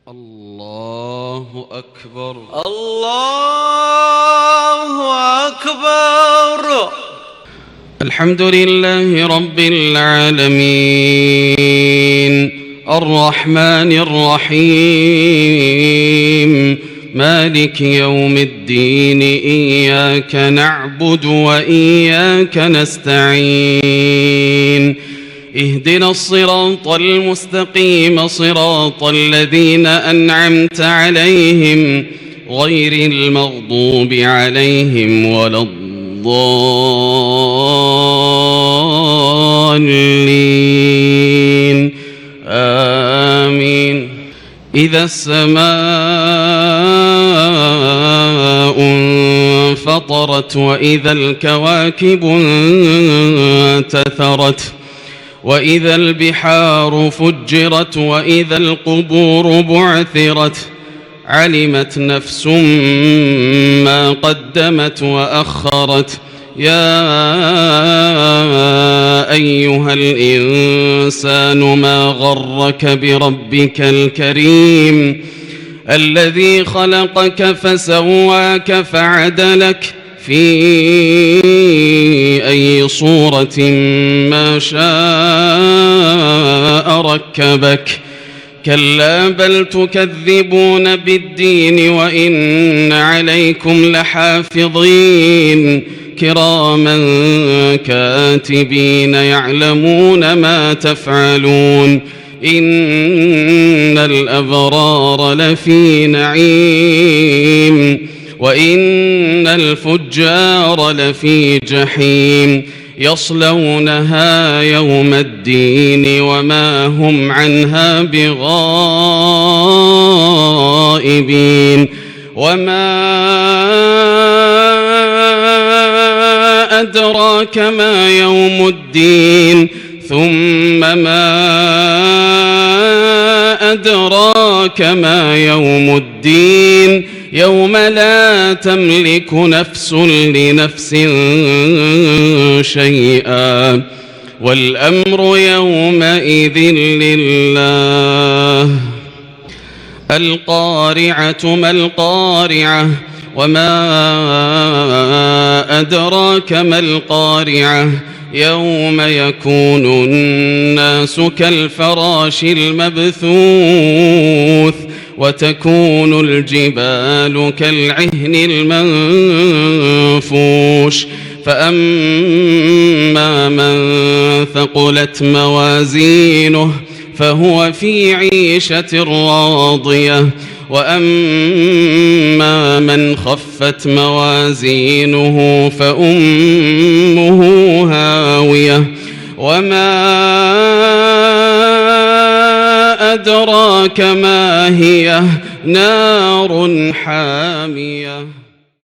الله أكبر. الله أكبر. الحمد لله رب العالمين الرحمن الرحيم مالك يوم الدين إياك نعبد وإياك نستعين اهدنا الصراط المستقيم صراط الذين أنعمت عليهم غير المغضوب عليهم ولا الضالين آمين. إذا السماء انفطرت وإذا الكواكب انتثرت وإذا البحار فجرت وإذا القبور بعثرت علمت نفس ما قدمت وأخرت. يا أيها الإنسان ما غرك بربك الكريم الذي خلقك فسواك فعدلك في أي صورة ما شاء ركبك. كلا بل تكذبون بالدين وإن عليكم لحافظين كراما كاتبين يعلمون ما تفعلون. إن الأبرار لفي نعيم وإن الفجار لفي جحيم يصلونها يوم الدين وما هم عنها بغائبين. وما أدراك ما يوم الدين ثم ما أدراك ما يوم الدين يوم لا تملك نفس لنفس شيئا والأمر يومئذ لله. القارعة ما القارعة وما أدراك ما القارعة يوم يكون الناس كالفراش المبثوث وتكون الجبال كالعهن المنفوش. فأما من ثقلت موازينه فهو في عيشة راضية وأما من خفت موازينه فأمه هاوية. وما أدراك ما هي نار حامية.